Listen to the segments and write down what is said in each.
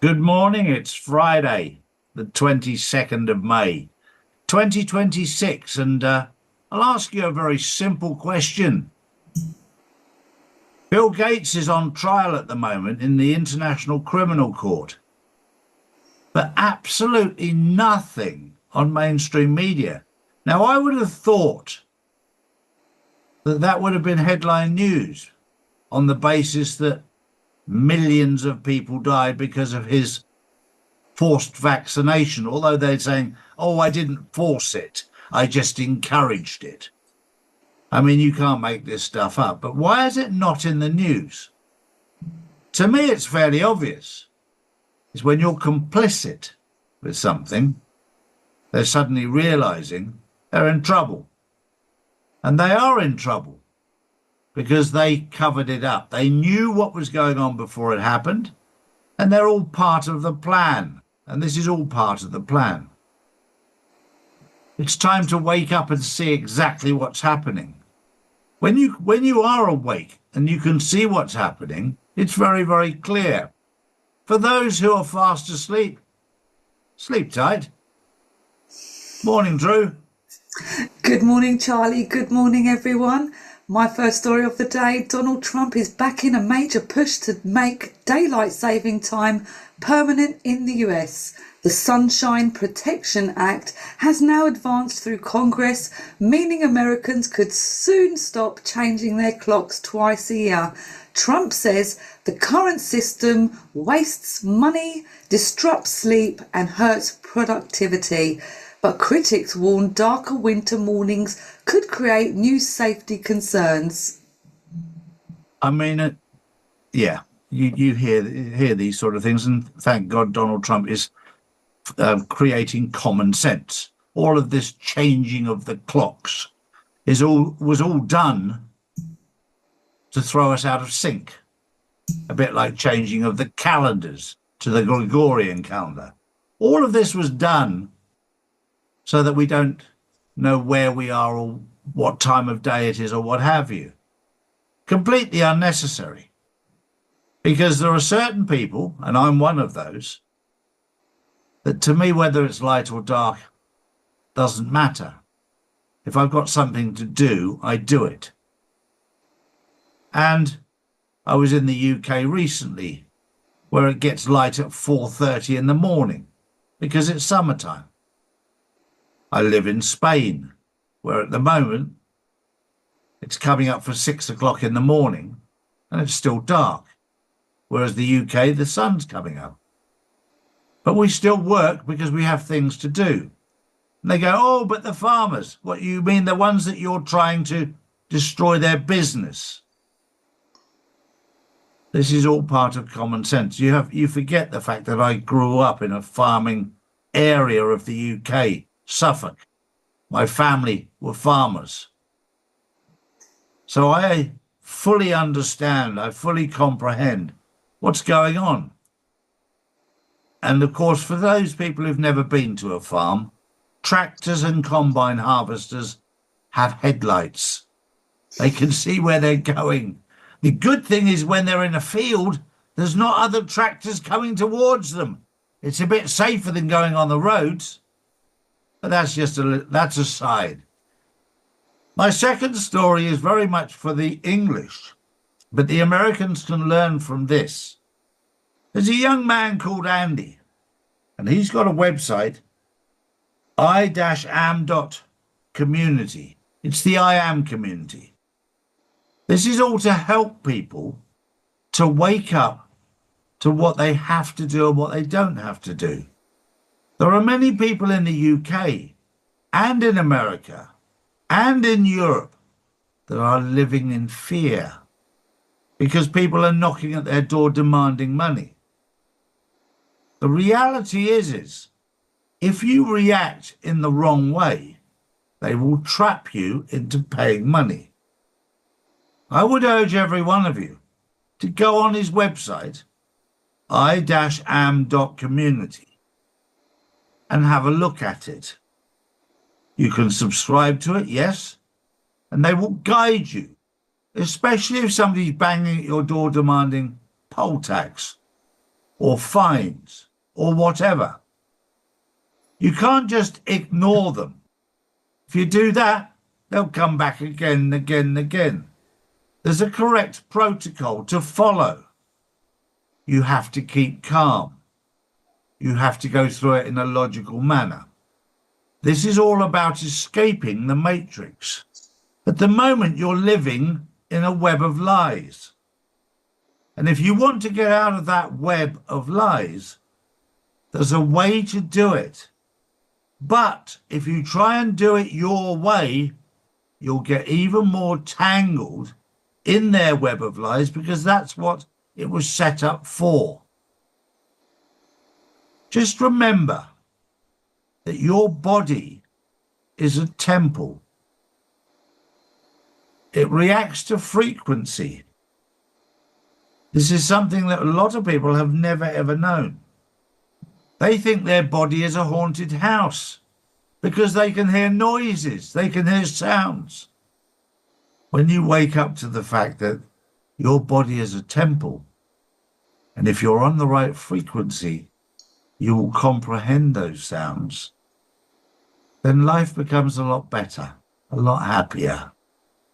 Good morning. It's Friday, the 22nd of May, 2026. And I'll ask you a very simple question. Bill Gates is on trial at the moment in the International Criminal Court, but absolutely nothing on mainstream media. Now, I would have thought that that would have been headline news on the basis that millions of people died because of his forced vaccination, although they're saying, oh, I didn't force it, I just encouraged it. I mean, you can't make this stuff up. But why is it not in the news? To me, it's fairly obvious. It's when you're complicit with something, they're suddenly realizing they're in trouble. And they are in trouble because they covered it up. They knew what was going on before it happened, and they're all part of the plan. And this is all part of the plan. It's time to wake up and see exactly what's happening. When you are awake and you can see what's happening, it's very, very clear. For those who are fast asleep, sleep tight. Morning, Drew. Good morning, Charlie. Good morning, everyone. My first story of the day, Donald Trump is backing a major push to make daylight saving time permanent in the US. The Sunshine Protection Act has now advanced through Congress, meaning Americans could soon stop changing their clocks twice a year. Trump says the current system wastes money, disrupts sleep, and hurts productivity. But critics warn darker winter mornings could create new safety concerns. I mean, yeah, you hear these sort of things, and thank God Donald Trump is creating common sense. All of this changing of the clocks was all done to throw us out of sync, a bit like changing of the calendars to the Gregorian calendar. All of this was done so that we don't know where we are or what time of day it is or what have you. Completely unnecessary. Because there are certain people, and I'm one of those, that to me, whether it's light or dark, doesn't matter. If I've got something to do, I do it. And I was in the UK recently, where it gets light at 4:30 in the morning, because it's summertime. I live in Spain, where at the moment it's coming up for 6 o'clock in the morning and it's still dark. Whereas the UK, the sun's coming up. But we still work because we have things to do. And they go, oh, but the farmers, what you mean the ones that you're trying to destroy their business? This is all part of common sense. You forget the fact that I grew up in a farming area of the UK. Suffolk. My family were farmers. So I fully understand, I fully comprehend what's going on. And of course, for those people who've never been to a farm, tractors and combine harvesters have headlights. They can see where they're going. The good thing is when they're in a field, there's not other tractors coming towards them. It's a bit safer than going on the roads. But that's a side. My second story is very much for the English, but the Americans can learn from this. There's a young man called Andy, and he's got a website, i-am.community. It's the I Am community. This is all to help people to wake up to what they have to do and what they don't have to do. There are many people in the UK and in America and in Europe that are living in fear because people are knocking at their door demanding money. The reality is if you react in the wrong way, they will trap you into paying money. I would urge every one of you to go on his website, i-am.community, and have a look at it. You can subscribe to it, yes, and they will guide you, especially if somebody's banging at your door demanding poll tax. or fines or whatever. You can't just ignore them. If you do that, they'll come back again and again and again. There's a correct protocol to follow. You have to keep calm. You have to go through it in a logical manner. This is all about escaping the matrix. At the moment, you're living in a web of lies. And if you want to get out of that web of lies, there's a way to do it. But if you try and do it your way, you'll get even more tangled in their web of lies, because that's what it was set up for. Just remember that your body is a temple. It reacts to frequency. This is something that a lot of people have never ever known. They think their body is a haunted house because they can hear noises, they can hear sounds. When you wake up to the fact that your body is a temple, and if you're on the right frequency, you will comprehend those sounds, then life becomes a lot better, a lot happier.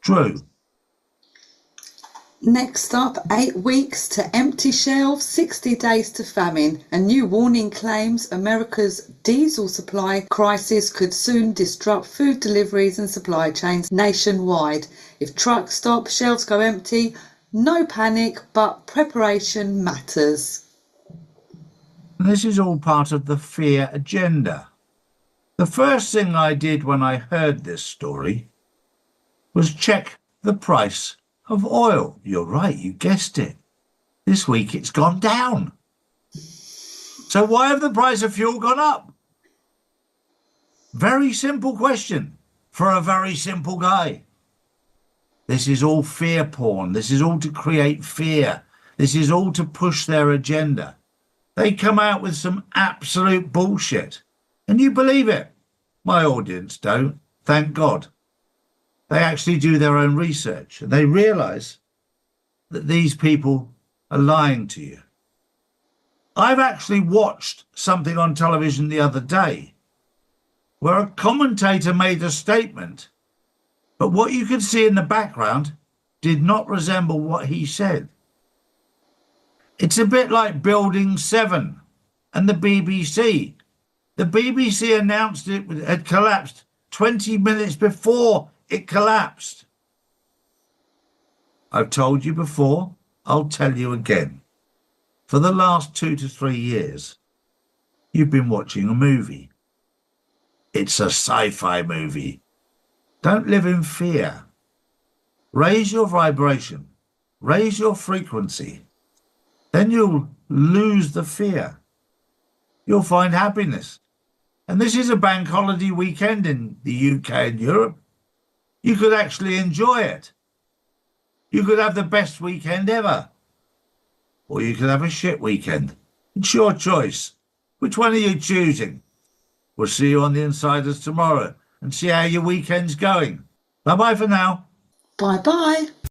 True. Next up, 8 weeks to empty shelves, 60 days to famine. A new warning claims America's diesel supply crisis could soon disrupt food deliveries and supply chains nationwide. If trucks stop, shelves go empty. No panic, but preparation matters. This is all part of the fear agenda. The first thing I did when I heard this story was check the price of oil. You're right, you guessed it. This week it's gone down. So why have the price of fuel gone up? Very simple question for a very simple guy. This is all fear porn. This is all to create fear. This is all to push their agenda. They come out with some absolute bullshit, and you believe it. My audience don't, thank God. They actually do their own research, and they realise that these people are lying to you. I've actually watched something on television the other day where a commentator made a statement, but what you could see in the background did not resemble what he said. It's a bit like Building 7 and the BBC. The BBC announced it had collapsed 20 minutes before it collapsed. I've told you before, I'll tell you again. For the last 2 to 3 years, you've been watching a movie. It's a sci-fi movie. Don't live in fear. Raise your vibration. Raise your frequency. Then you'll lose the fear. You'll find happiness. And this is a bank holiday weekend in the UK and Europe. You could actually enjoy it. You could have the best weekend ever. Or you could have a shit weekend. It's your choice. Which one are you choosing? We'll see you on the Insiders tomorrow and see how your weekend's going. Bye-bye for now. Bye-bye.